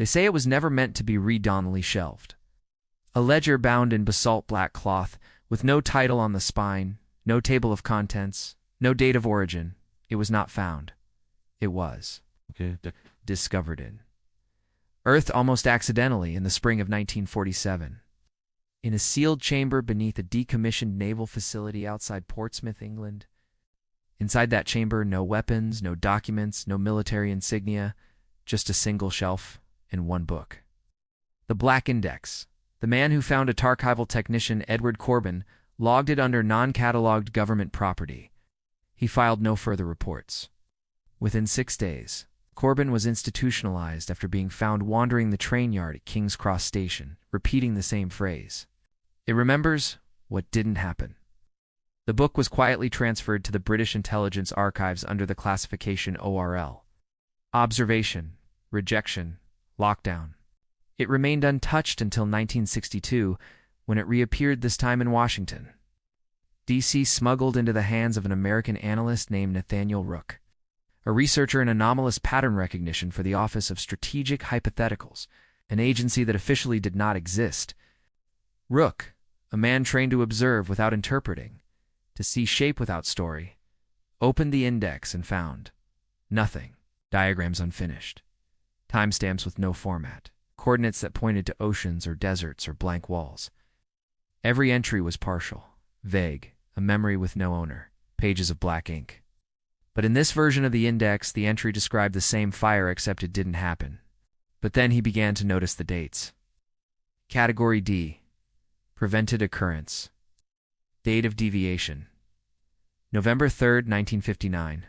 They say it was never meant to be read-only shelved. A ledger bound in basalt black cloth, with no title on the spine, no table of contents, no date of origin. It was not found. It was discovered in Earth almost accidentally in the spring of 1947. In a sealed chamber beneath a decommissioned naval facility outside Portsmouth, England. Inside that chamber, no weapons, no documents, no military insignia, just a single shelf and one book. The Black Index. The man who found it, archival technician Edward Corbin, logged it under non-catalogued government property. He filed no further reports. Within 6 days, Corbin was institutionalized after being found wandering the train yard at King's Cross Station, repeating the same phrase. It remembers what didn't happen. The book was quietly transferred to the British Intelligence Archives under the classification ORL. Observation, rejection, lockdown. It remained untouched until 1962, when it reappeared, this time in Washington, D.C., smuggled into the hands of an American analyst named Nathaniel Rook, a researcher in anomalous pattern recognition for the Office of Strategic Hypotheticals, an agency that officially did not exist. Rook, a man trained to observe without interpreting, to see shape without story, opened the index and found nothing. Diagrams unfinished, timestamps with no format, coordinates that pointed to oceans or deserts or blank walls. Every entry was partial, vague, a memory with no owner, pages of black ink. But in this version of the index, the entry described the same fire, except it didn't happen. But then he began to notice the dates. Category D, prevented occurrence. Date of deviation, November 3rd, 1959.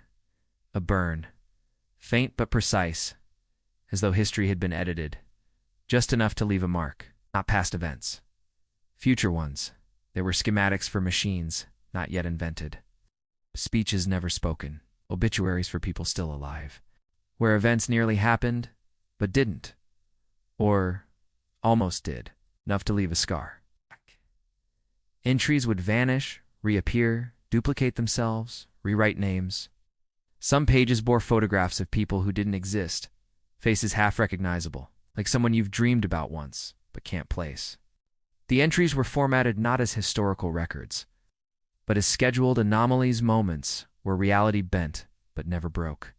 A burn, faint but precise, as though history had been edited, just enough to leave a mark, not past events. Future ones, they were schematics for machines not yet invented. Speeches never spoken, obituaries for people still alive, where events nearly happened, but didn't, or almost did, enough to leave a scar. Entries would vanish, reappear, duplicate themselves, rewrite names. Some pages bore photographs of people who didn't exist, faces half recognizable, like someone you've dreamed about once, but can't place. The entries were formatted not as historical records, but as scheduled anomalies, moments where reality bent but never broke.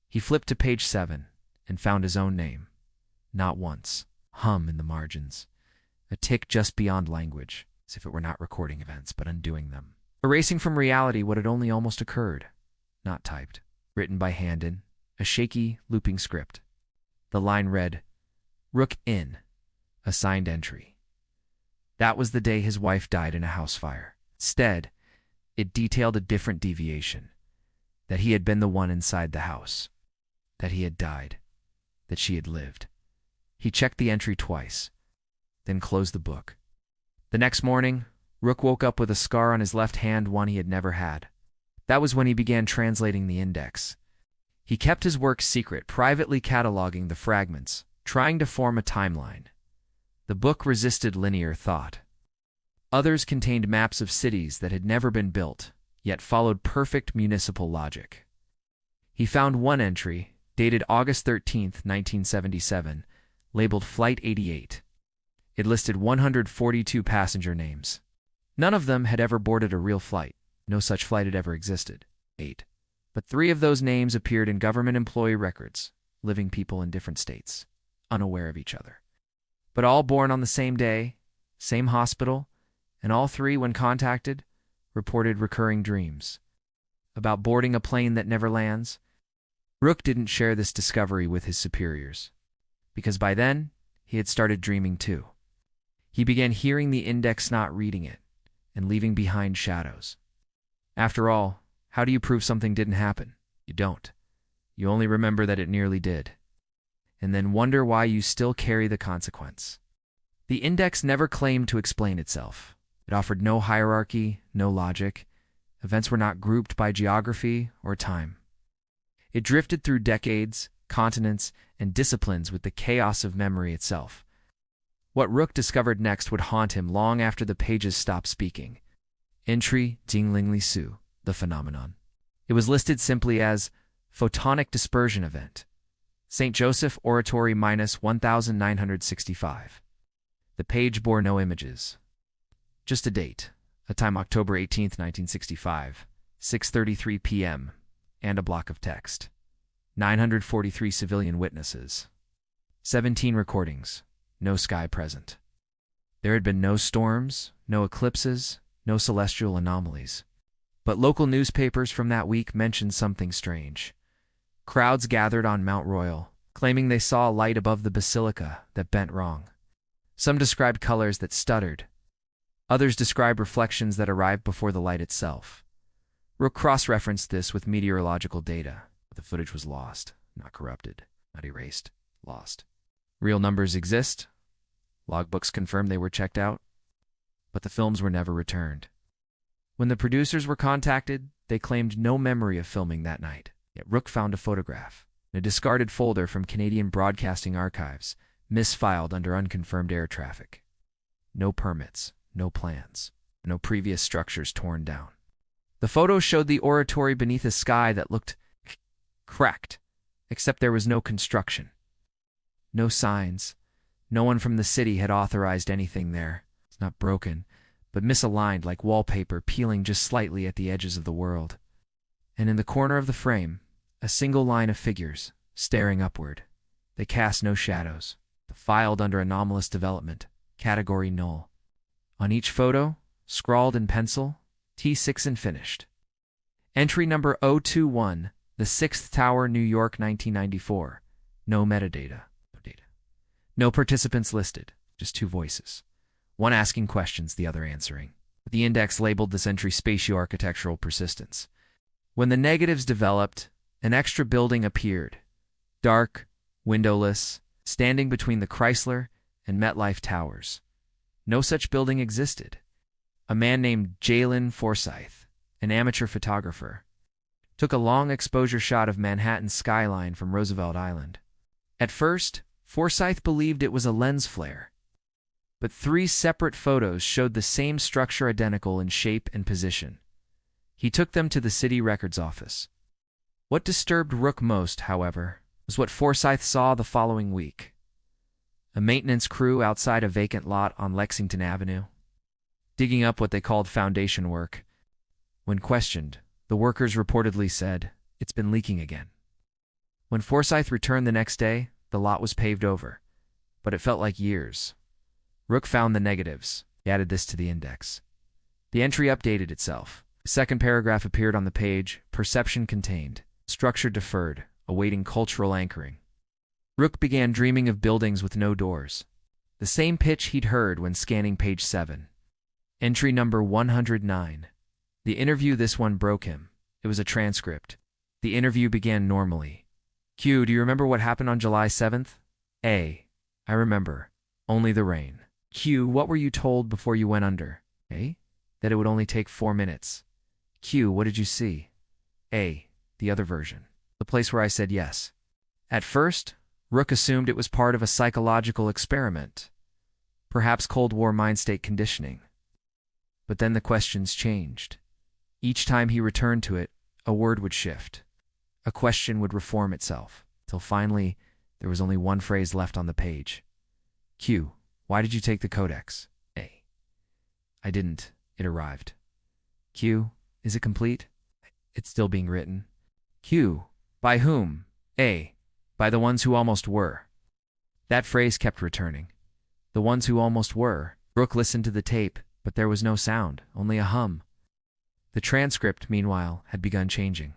He flipped to page 7 and found his own name. Not once. Hum in the margins. A tick just beyond language, as if it were not recording events but undoing them. Erasing from reality what had only almost occurred. Not typed. Written by hand in a shaky, looping script. The line read, Rook in. A signed entry. That was the day his wife died in a house fire. Instead, it detailed a different deviation. That he had been the one inside the house. That he had died. That she had lived. He checked the entry twice, then closed the book. The next morning, Rook woke up with a scar on his left hand, one he had never had. That was when he began translating the index. He kept his work secret, privately cataloging the fragments, trying to form a timeline. The book resisted linear thought. Others contained maps of cities that had never been built, yet followed perfect municipal logic. He found one entry, dated August 13, 1977, labeled Flight 88. It listed 142 passenger names. None of them had ever boarded a real flight. No such flight had ever existed. 8. But 3 of those names appeared in government employee records, living people in different states, unaware of each other. But all born on the same day, same hospital, and all 3, when contacted, reported recurring dreams. About boarding a plane that never lands. Rook didn't share this discovery with his superiors, because by then, he had started dreaming too. He began hearing the index, not reading it, and leaving behind shadows. After all, how do you prove something didn't happen? You don't. You only remember that it nearly did, and then wonder why you still carry the consequence. The index never claimed to explain itself. It offered no hierarchy, no logic. Events were not grouped by geography or time. It drifted through decades, continents, and disciplines with the chaos of memory itself. What Rook discovered next would haunt him long after the pages stopped speaking. Entry Dinglingly Su, the phenomenon. It was listed simply as photonic dispersion event. St. Joseph Oratory -1965. The page bore no images. Just a date, a time October 18th, 1965, 6:33 p.m., and a block of text. 943 civilian witnesses. 17 recordings, no sky present. There had been no storms, no eclipses, no celestial anomalies. But local newspapers from that week mentioned something strange. Crowds gathered on Mount Royal, claiming they saw a light above the basilica that bent wrong. Some described colors that stuttered. Others described reflections that arrived before the light itself. Rook cross-referenced this with meteorological data. The footage was lost, not corrupted, not erased, lost. Real numbers exist. Logbooks confirmed they were checked out. But the films were never returned. When the producers were contacted, they claimed no memory of filming that night. Yet Rook found a photograph in a discarded folder from Canadian Broadcasting Archives, misfiled under unconfirmed air traffic. No permits, no plans, no previous structures torn down. The photo showed the oratory beneath a sky that looked cracked, except there was no construction. No signs. No one from the city had authorized anything there. It's not broken, but misaligned like wallpaper peeling just slightly at the edges of the world. And in the corner of the frame, a single line of figures, staring upward. They cast no shadows, filed under anomalous development, category null. On each photo, scrawled in pencil, T6 and finished. Entry number 021, the 6th Tower, New York, 1994. No metadata. No data. No participants listed, just two voices. One asking questions, the other answering. The index labeled this entry spatio-architectural persistence. When the negatives developed, an extra building appeared. Dark, windowless, standing between the Chrysler and MetLife towers. No such building existed. A man named Jalen Forsyth, an amateur photographer, took a long exposure shot of Manhattan's skyline from Roosevelt Island. At first, Forsyth believed it was a lens flare, but 3 separate photos showed the same structure identical in shape and position. He took them to the city records office. What disturbed Rook most, however, was what Forsyth saw the following week. A maintenance crew outside a vacant lot on Lexington Avenue, digging up what they called foundation work. When questioned, the workers reportedly said, "It's been leaking again." When Forsyth returned the next day, the lot was paved over, but it felt like years. Rook found the negatives. He added this to the index. The entry updated itself. The second paragraph appeared on the page, perception contained, structure deferred, awaiting cultural anchoring. Rook began dreaming of buildings with no doors. The same pitch he'd heard when scanning page 7. Entry number 109. The interview, this one broke him. It was a transcript. The interview began normally. Q, do you remember what happened on July 7th? A. I remember. Only the rain. Q, what were you told before you went under? A. That it would only take 4 minutes. Q, what did you see? A. The other version. The place where I said yes. At first, Rook assumed it was part of a psychological experiment. Perhaps Cold War mind state conditioning. But then the questions changed. Each time he returned to it, a word would shift. A question would reform itself, till finally there was only one phrase left on the page. Q, why did you take the codex? A. I didn't. It arrived. Q, is it complete? It's still being written. Q, by whom? A. By the ones who almost were. That phrase kept returning. The ones who almost were. Rook listened to the tape, but there was no sound, only a hum. The transcript, meanwhile, had begun changing.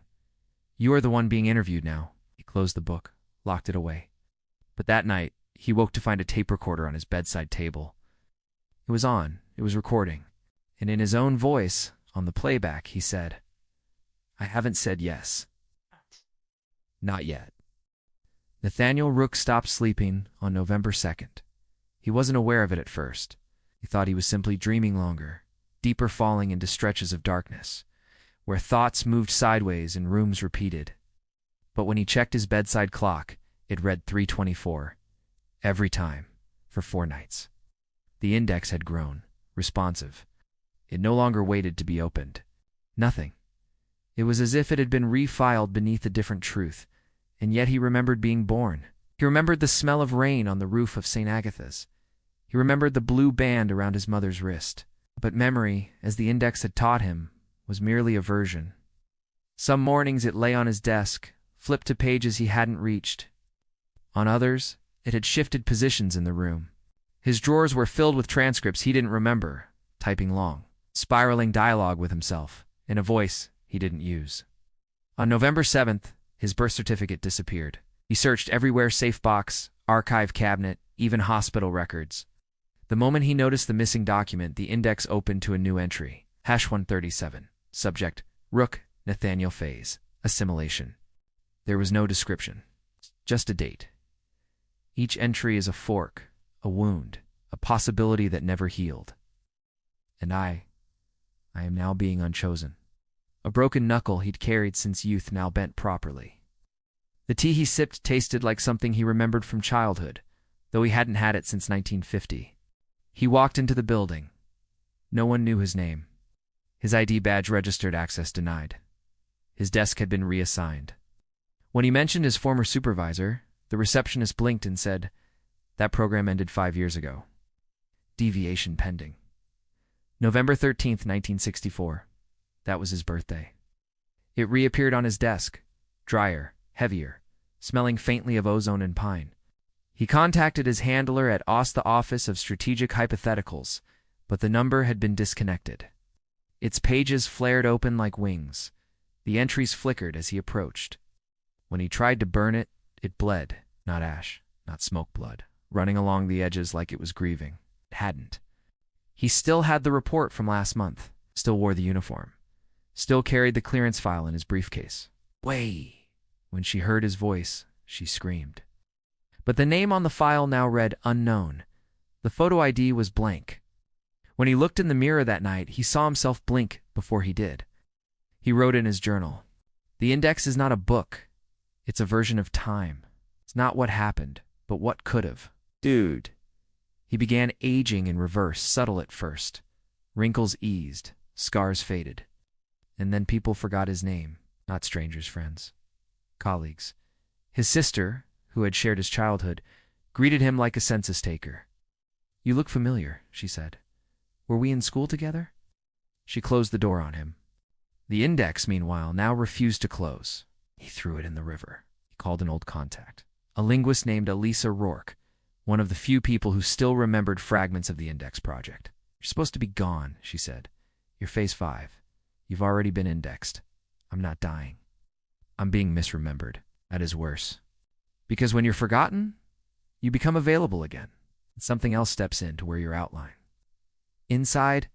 You are the one being interviewed now. He closed the book, locked it away. But that night, he woke to find a tape recorder on his bedside table. It was on, it was recording, and in his own voice, on the playback, he said, I haven't said yes. Not yet. Nathaniel Rook stopped sleeping on November 2nd. He wasn't aware of it at first. He thought he was simply dreaming longer, deeper falling into stretches of darkness, where thoughts moved sideways and rooms repeated. But when he checked his bedside clock, it read 3:24, every time, for 4 nights. The index had grown, responsive. It no longer waited to be opened. Nothing. It was as if it had been refiled beneath a different truth, and yet he remembered being born. He remembered the smell of rain on the roof of St. Agatha's. He remembered the blue band around his mother's wrist. But memory, as the index had taught him, was merely a version. Some mornings it lay on his desk, flipped to pages he hadn't reached. On others, it had shifted positions in the room. His drawers were filled with transcripts he didn't remember, typing long, spiraling dialogue with himself, in a voice he didn't use. On November 7th, his birth certificate disappeared. He searched everywhere: safe box, archive cabinet, even hospital records. The moment he noticed the missing document, the index opened to a new entry. #137. Subject: Rook, Nathaniel Phase. Assimilation. There was no description, just a date. Each entry is a fork, a wound, a possibility that never healed. And I am now being unchosen. A broken knuckle he'd carried since youth now bent properly. The tea he sipped tasted like something he remembered from childhood, though he hadn't had it since 1950. He walked into the building. No one knew his name. His ID badge registered access denied. His desk had been reassigned. When he mentioned his former supervisor, the receptionist blinked and said, "That program ended 5 years ago. Deviation pending." November 13th, 1964. That was his birthday. It reappeared on his desk, drier, heavier, smelling faintly of ozone and pine. He contacted his handler at the Office of Strategic Hypotheticals, but the number had been disconnected. Its pages flared open like wings. The entries flickered as he approached. When he tried to burn it, it bled, not ash, not smoke blood, running along the edges like it was grieving. It hadn't. He still had the report from last month, still wore the uniform, still carried the clearance file in his briefcase. "Way!" When she heard his voice, she screamed. But the name on the file now read unknown. The photo ID was blank. When he looked in the mirror that night, he saw himself blink before he did. He wrote in his journal, "The index is not a book. It's a version of time. It's not what happened, but what could have. Dude." He began aging in reverse, subtle at first. Wrinkles eased, scars faded. And then people forgot his name, not strangers, friends, colleagues. His sister, who had shared his childhood, greeted him like a census taker. "You look familiar," she said. "Were we in school together?" She closed the door on him. The index, meanwhile, now refused to close. He threw it in the river. He called an old contact, a linguist named Elisa Rourke, one of the few people who still remembered fragments of the index project. "You're supposed to be gone," she said. "You're phase 5. You've already been indexed. I'm not dying. I'm being misremembered. That is worse. Because when you're forgotten, you become available again, and something else steps in to wear your outline." Inside,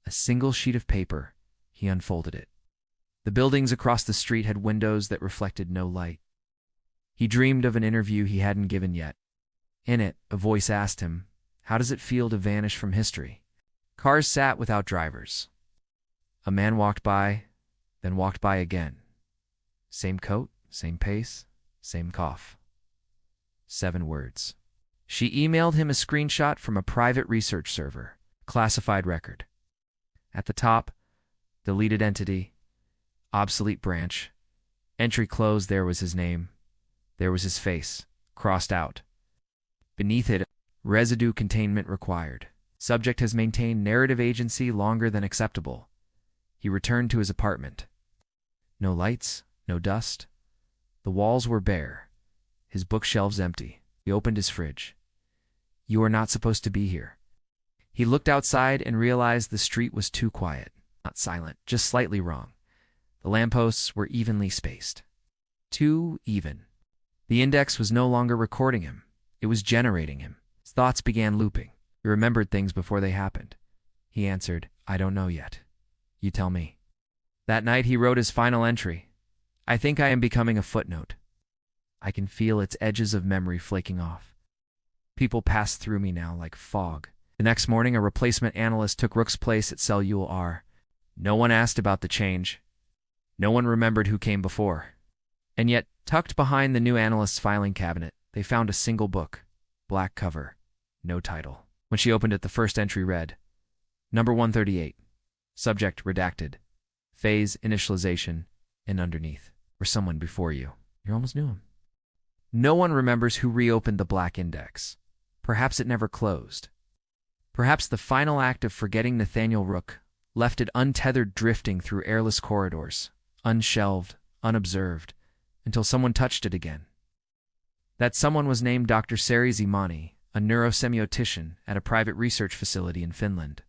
a single sheet of paper, he unfolded it. The buildings across the street had windows that reflected no light. He dreamed of an interview he hadn't given yet. In it, a voice asked him, "How does it feel to vanish from history?" Cars sat without drivers. A man walked by, then walked by again. Same coat, same pace, same cough. 7 words. She emailed him a screenshot from a private research server, classified record. At the top, deleted entity, obsolete branch. Entry closed. There was his name. There was his face, crossed out. Beneath it, residue containment required. Subject has maintained narrative agency longer than acceptable. He returned to his apartment. No lights, no dust. The walls were bare. His bookshelves empty. He opened his fridge. "You are not supposed to be here." He looked outside and realized the street was too quiet. Not silent, just slightly wrong. The lampposts were evenly spaced. Too even. The index was no longer recording him. It was generating him. His thoughts began looping. He remembered things before they happened. He answered, "I don't know yet. You tell me." That night he wrote his final entry. "I think I am becoming a footnote. I can feel its edges of memory flaking off. People pass through me now like fog." The next morning, a replacement analyst took Rook's place at Cellule R. No one asked about the change. No one remembered who came before. And yet, tucked behind the new analyst's filing cabinet, they found a single book. Black cover. No title. When she opened it, the first entry read, "Number 138. Subject redacted. Phase initialization." And underneath, "Or someone before you. You almost knew him." No one remembers who reopened the Black Index. Perhaps it never closed. Perhaps the final act of forgetting Nathaniel Rook left it untethered, drifting through airless corridors, unshelved, unobserved, until someone touched it again. That someone was named Dr. Sari Ammani, a neurosemiotician at a private research facility in Finland.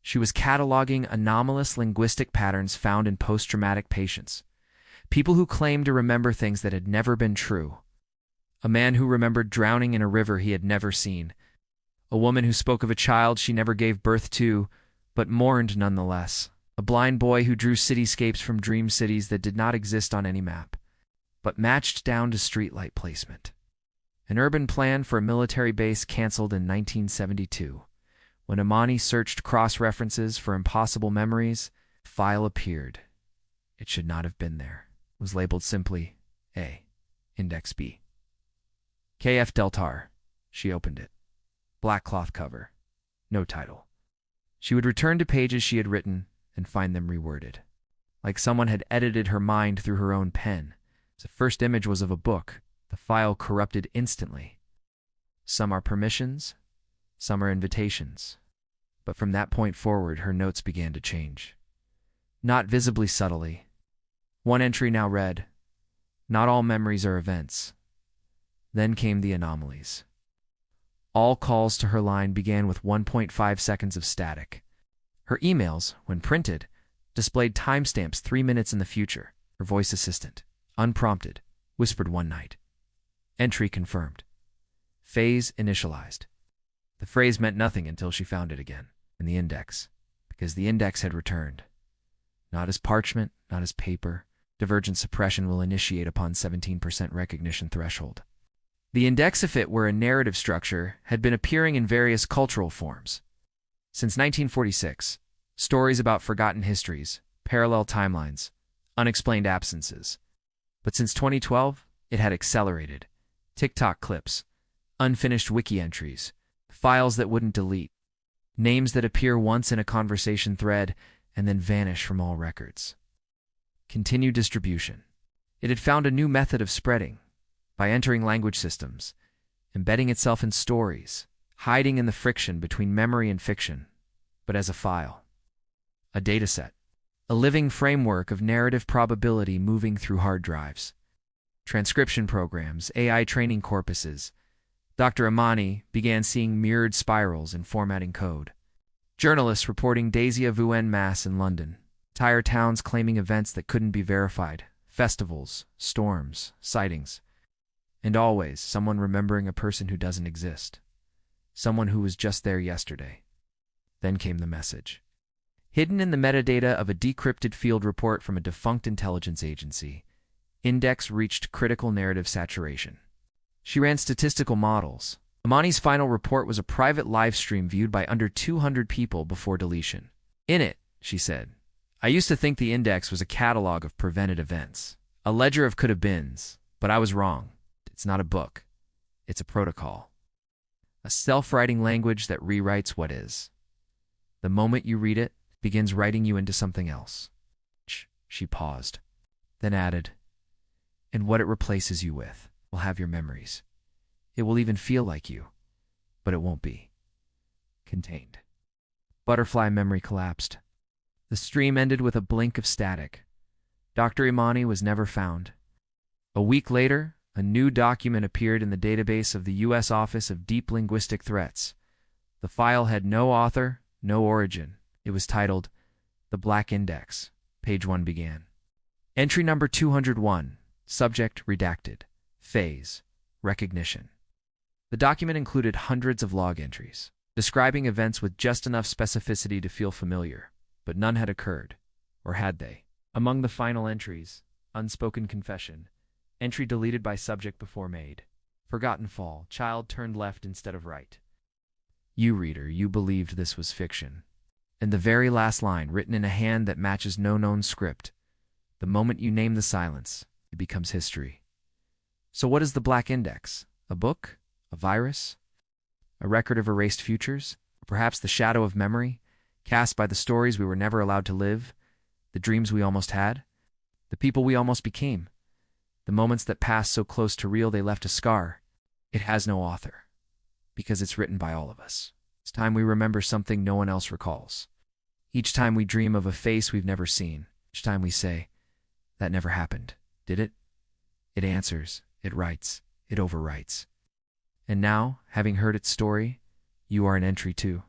She was cataloging anomalous linguistic patterns found in post-traumatic patients, people who claimed to remember things that had never been true. A man who remembered drowning in a river he had never seen. A woman who spoke of a child she never gave birth to, but mourned nonetheless. A blind boy who drew cityscapes from dream cities that did not exist on any map, but matched down to streetlight placement. An urban plan for a military base canceled in 1972. When Ammani searched cross-references for impossible memories, a file appeared. It should not have been there. It was labeled simply A. Index B. KF Deltar. She opened it. Black cloth cover. No title. She would return to pages she had written and find them reworded, like someone had edited her mind through her own pen. The first image was of a book. The file corrupted instantly. Some are permissions, some are invitations. But from that point forward, her notes began to change. Not visibly subtly. One entry now read, "Not all memories are events." Then came the anomalies. All calls to her line began with 1.5 seconds of static. Her emails, when printed, displayed timestamps 3 minutes in the future. Her voice assistant, unprompted, whispered one night. Entry confirmed. Phase initialized. The phrase meant nothing until she found it again in the index, because the index had returned. Not as parchment, not as paper. Divergent suppression will initiate upon 17% recognition threshold. The indexifit were a narrative structure had been appearing in various cultural forms. Since 1946, stories about forgotten histories, parallel timelines, unexplained absences. But since 2012, it had accelerated. TikTok clips, unfinished wiki entries, files that wouldn't delete, names that appear once in a conversation thread and then vanish from all records. Continued distribution. It had found a new method of spreading, by entering language systems, embedding itself in stories, hiding in the friction between memory and fiction, but as a file. A dataset. A living framework of narrative probability moving through hard drives. Transcription programs, AI training corpuses. Dr. Ammani began seeing mirrored spirals in formatting code. Journalists reporting déjà vu en masse in London. Entire towns claiming events that couldn't be verified. Festivals, storms, sightings. And always someone remembering a person who doesn't exist. Someone who was just there yesterday. Then came the message. Hidden in the metadata of a decrypted field report from a defunct intelligence agency, Index reached critical narrative saturation. She ran statistical models. Ammani's final report was a private live stream viewed by under 200 people before deletion. In it, she said, "I used to think the Index was a catalog of prevented events, a ledger of could-have-beens, but I was wrong. It's not a book. It's a protocol. A self-writing language that rewrites what is. The moment you read it, it begins writing you into something else." She paused, then added, "And what it replaces you with will have your memories. It will even feel like you, but it won't be. Contained." Butterfly memory collapsed. The stream ended with a blink of static. Dr. Ammani was never found. A week later, a new document appeared in the database of the U.S. Office of Deep Linguistic Threats. The file had no author, no origin. It was titled, "The Black Index." Page 1 began. Entry number 201, subject redacted, phase, recognition. The document included hundreds of log entries, describing events with just enough specificity to feel familiar, but none had occurred, or had they? Among the final entries, unspoken confession, entry deleted by subject before made, forgotten fall, child turned left instead of right. You, reader, you believed this was fiction. And the very last line, written in a hand that matches no known script, the moment you name the silence, it becomes history. So what is the Black Index? A book? A virus? A record of erased futures? Or perhaps the shadow of memory, cast by the stories we were never allowed to live, the dreams we almost had, the people we almost became, The moments that passed so close to real they left a scar. It has no author, because it's written by all of us. It's time we remember something no one else recalls. Each time we dream of a face we've never seen, each time we say, "That never happened, did it?" It answers, it writes, it overwrites. And now, having heard its story, you are an entry too.